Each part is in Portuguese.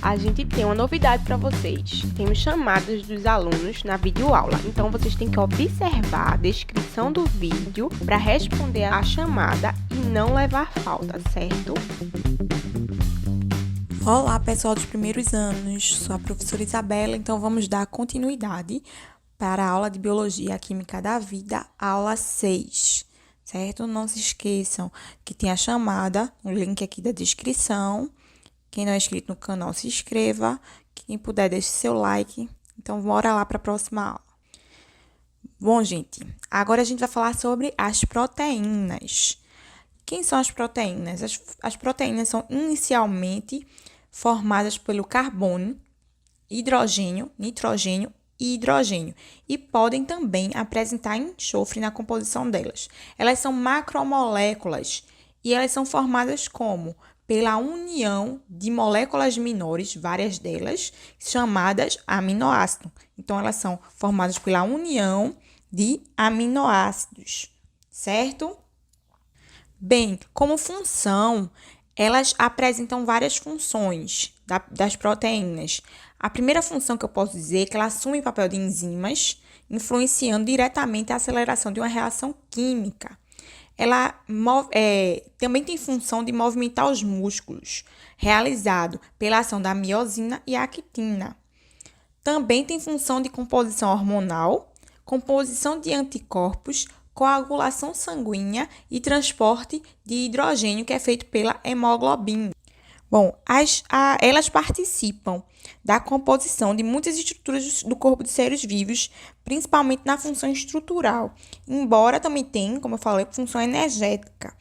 A gente tem uma novidade para vocês. Temos chamadas dos alunos na videoaula. Então, vocês têm que observar a descrição do vídeo para responder a chamada e não levar falta, certo? Olá, pessoal dos primeiros anos. Sou a professora Isabela, então vamos dar continuidade para a aula de Biologia Química da Vida, aula 6, certo? Não se esqueçam que tem a chamada, o link aqui da descrição. Quem não é inscrito no canal, se inscreva. Quem puder, deixe seu like. Então, bora lá para a próxima aula. Bom, gente, agora a gente vai falar sobre as proteínas. Quem são as proteínas? As proteínas são inicialmente formadas pelo carbono, hidrogênio, nitrogênio e hidrogênio. E podem também apresentar enxofre na composição delas. Elas são macromoléculas e elas são formadas como? Pela união de moléculas menores, várias delas, chamadas aminoácidos. Então, elas são formadas pela união de aminoácidos, certo? Bem, como função, elas apresentam várias funções das proteínas. A primeira função que eu posso dizer é que ela assume o papel de enzimas, influenciando diretamente a aceleração de uma reação química. Ela também tem função de movimentar os músculos, realizado pela ação da miosina e actina. Também tem função de composição hormonal, composição de anticorpos, coagulação sanguínea e transporte de hidrogênio, que é feito pela hemoglobina. Bom, elas participam da composição de muitas estruturas do corpo de seres vivos, principalmente na função estrutural, embora também tenha, como eu falei, função energética.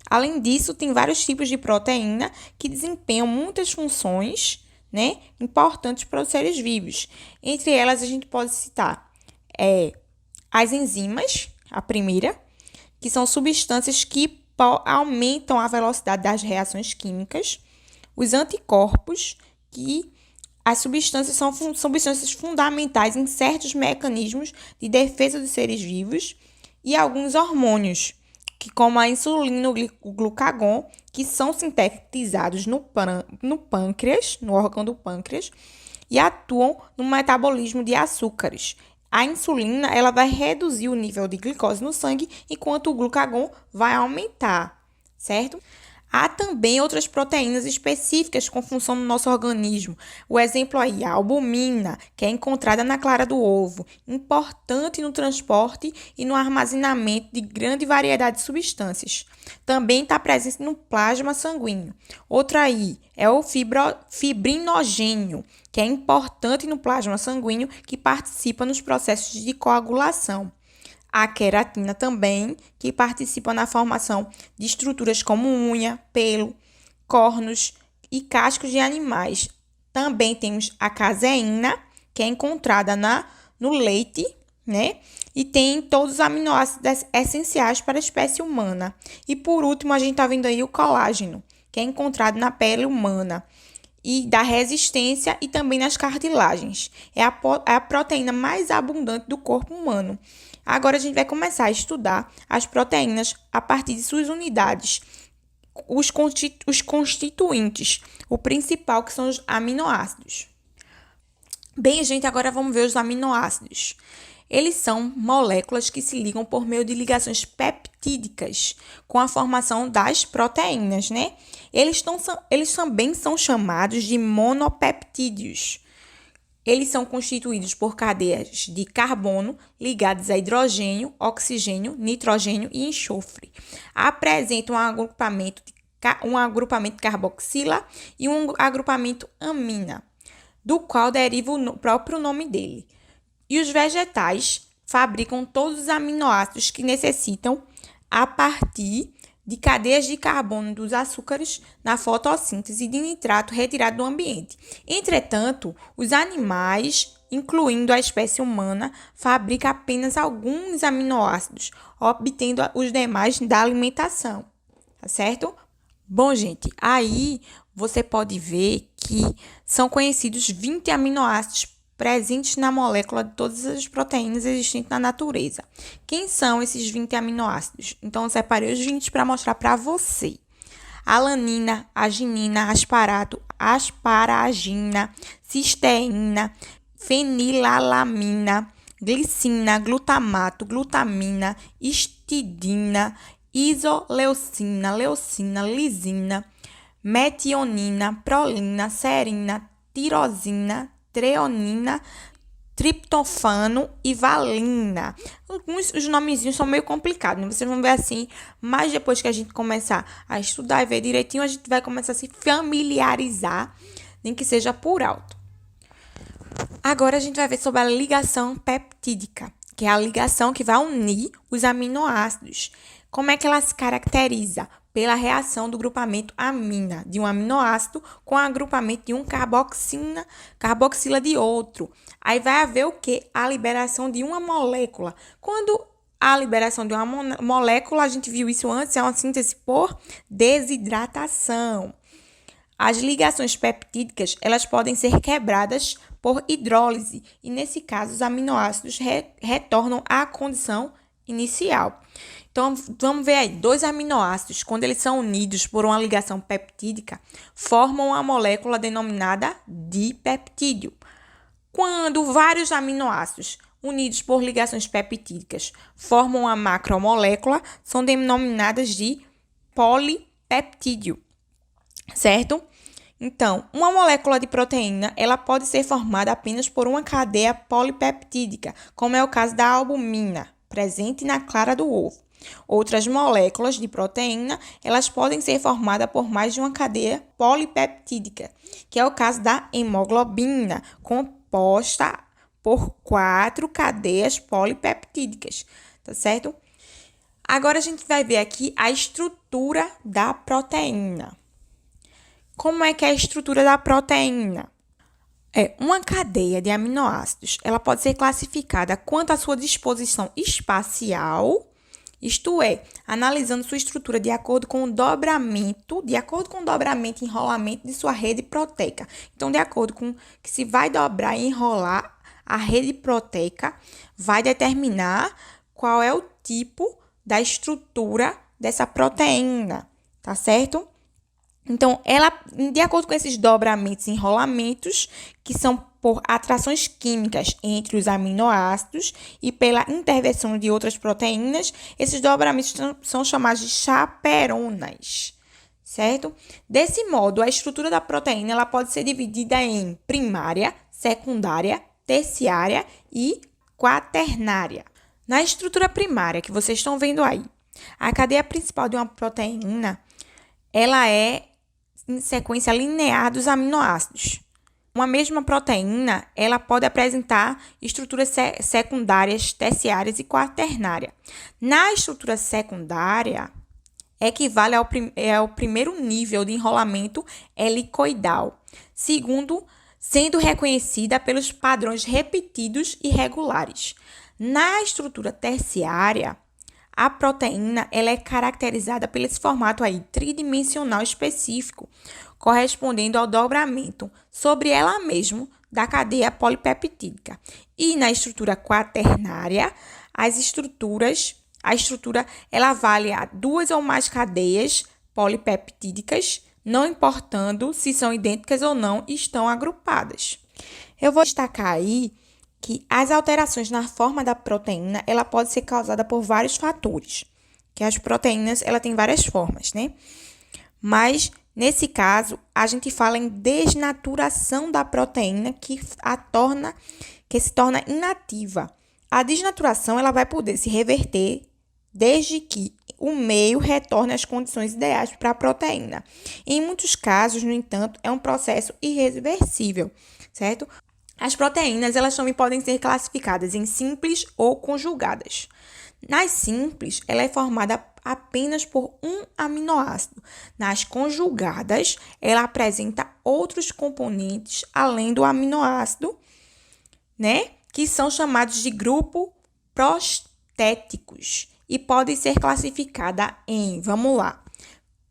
Além disso, tem vários tipos de proteína que desempenham muitas funções, né, importantes para os seres vivos. Entre elas, a gente pode citar as enzimas, a primeira, que são substâncias que aumentam a velocidade das reações químicas. Os anticorpos, que as substâncias são substâncias fundamentais em certos mecanismos de defesa dos seres vivos, e alguns hormônios, que como a insulina e o glucagon, que são sintetizados no pâncreas, no órgão do pâncreas, e atuam no metabolismo de açúcares. A insulina, ela vai reduzir o nível de glicose no sangue, enquanto o glucagon vai aumentar, certo? Há também outras proteínas específicas com função no nosso organismo. O exemplo aí, a albumina, que é encontrada na clara do ovo, importante no transporte e no armazenamento de grande variedade de substâncias. Também está presente no plasma sanguíneo. Outra aí é o fibrinogênio, que é importante no plasma sanguíneo, que participa nos processos de coagulação. A queratina também, que participa na formação de estruturas como unha, pelo, cornos e cascos de animais. Também temos a caseína, que é encontrada no leite, né? E tem todos os aminoácidos essenciais para a espécie humana. E por último, a gente está vendo aí o colágeno, que é encontrado na pele humana e da resistência e também nas cartilagens. É a proteína mais abundante do corpo humano. Agora a gente vai começar a estudar as proteínas a partir de suas unidades, os constituintes, o principal que são os aminoácidos. Bem, gente, agora vamos ver os aminoácidos. Eles são moléculas que se ligam por meio de ligações peptídicas com a formação das proteínas, né? Eles também são chamados de monopeptídeos. Eles são constituídos por cadeias de carbono ligadas a hidrogênio, oxigênio, nitrogênio e enxofre. Apresentam um agrupamento carboxila e um agrupamento amina, do qual deriva o próprio nome dele. E os vegetais fabricam todos os aminoácidos que necessitam a partir de cadeias de carbono dos açúcares na fotossíntese de nitrato retirado do ambiente. Entretanto, os animais, incluindo a espécie humana, fabricam apenas alguns aminoácidos, obtendo os demais da alimentação, tá certo? Bom, gente, aí você pode ver que são conhecidos 20 aminoácidos presentes na molécula de todas as proteínas existentes na natureza. Quem são esses 20 aminoácidos? Então, eu separei os 20 para mostrar para você. Alanina, arginina, asparato, asparagina, cisteína, fenilalamina, glicina, glutamato, glutamina, histidina, isoleucina, leucina, lisina, metionina, prolina, serina, tirosina, treonina, triptofano e valina. Os nomezinhos são meio complicados, né? Vocês vão ver assim, mas depois que a gente começar a estudar e ver direitinho, a gente vai começar a se familiarizar, nem que seja por alto. Agora a gente vai ver sobre a ligação peptídica, que é a ligação que vai unir os aminoácidos. Como é que ela se caracteriza? Pela reação do grupamento amina de um aminoácido com o agrupamento de um carboxila de outro. Aí vai haver o quê? A liberação de uma molécula. Quando a liberação de uma molécula, a gente viu isso antes, é uma síntese por desidratação. As ligações peptídicas, elas podem ser quebradas por hidrólise e, nesse caso, os aminoácidos retornam à condição inicial. Então, vamos ver aí, 2 aminoácidos, quando eles são unidos por uma ligação peptídica, formam uma molécula denominada dipeptídeo. Quando vários aminoácidos unidos por ligações peptídicas formam uma macromolécula, são denominadas de polipeptídeo, certo? Então, uma molécula de proteína, ela pode ser formada apenas por uma cadeia polipeptídica, como é o caso da albumina, presente na clara do ovo. Outras moléculas de proteína, elas podem ser formadas por mais de uma cadeia polipeptídica, que é o caso da hemoglobina, composta por 4 cadeias polipeptídicas, tá certo? Agora a gente vai ver aqui a estrutura da proteína. Como é que é a estrutura da proteína? Uma cadeia de aminoácidos, ela pode ser classificada quanto à sua disposição espacial, isto é, analisando sua estrutura de acordo com o dobramento e enrolamento de sua rede proteica. Então, de acordo com que se vai dobrar e enrolar a rede proteica, vai determinar qual é o tipo da estrutura dessa proteína, tá certo? Então, ela, de acordo com esses dobramentos e enrolamentos, que são por atrações químicas entre os aminoácidos e pela intervenção de outras proteínas, esses dobramentos são chamados de chaperonas, certo? Desse modo, a estrutura da proteína ela pode ser dividida em primária, secundária, terciária e quaternária. Na estrutura primária que vocês estão vendo aí, a cadeia principal de uma proteína, ela é em sequência linear dos aminoácidos. Uma mesma proteína, ela pode apresentar estruturas secundárias, terciárias e quaternária. Na estrutura secundária, equivale ao primeiro nível de enrolamento helicoidal, segundo, sendo reconhecida pelos padrões repetidos e regulares. Na estrutura terciária, a proteína ela é caracterizada pelo esse formato aí tridimensional específico, correspondendo ao dobramento sobre ela mesma da cadeia polipeptídica. E na estrutura quaternária, a estrutura ela vale a 2 ou mais cadeias polipeptídicas, não importando se são idênticas ou não e estão agrupadas. Eu vou destacar aí que as alterações na forma da proteína, ela pode ser causada por vários fatores, que as proteínas, ela tem várias formas, né? Mas, nesse caso, a gente fala em desnaturação da proteína que se torna inativa. A desnaturação, ela vai poder se reverter desde que o meio retorne às condições ideais para a proteína. Em muitos casos, no entanto, é um processo irreversível, certo? As proteínas, elas também podem ser classificadas em simples ou conjugadas. Nas simples, ela é formada apenas por um aminoácido. Nas conjugadas, ela apresenta outros componentes além do aminoácido, né? Que são chamados de grupo prostéticos e podem ser classificadas em, vamos lá,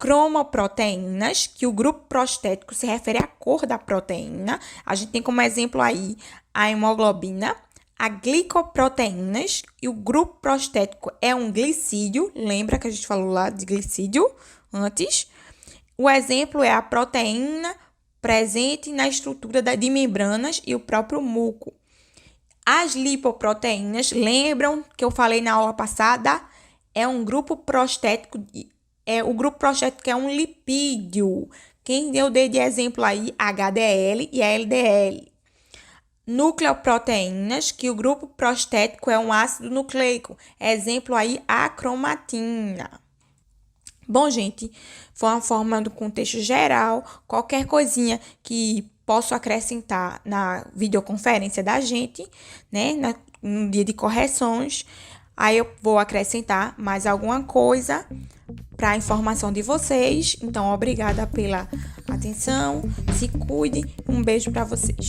cromoproteínas, que o grupo prostético se refere à cor da proteína. A gente tem como exemplo aí a hemoglobina. A glicoproteínas, e o grupo prostético é um glicídio. Lembra que a gente falou lá de glicídio antes? O exemplo é a proteína presente na estrutura de membranas e o próprio muco. As lipoproteínas, lembram que eu falei na aula passada? É um grupo prostético, o grupo prostético é um lipídio. Quem eu dei de exemplo aí, HDL e LDL. Nucleoproteínas, que o grupo prostético é um ácido nucleico. Exemplo aí, a cromatina. Bom, gente, foi uma forma do contexto geral. Qualquer coisinha que posso acrescentar na videoconferência da gente, né, no dia de correções, aí eu vou acrescentar mais alguma coisa para a informação de vocês. Então, obrigada pela atenção. Se cuidem. Um beijo para vocês.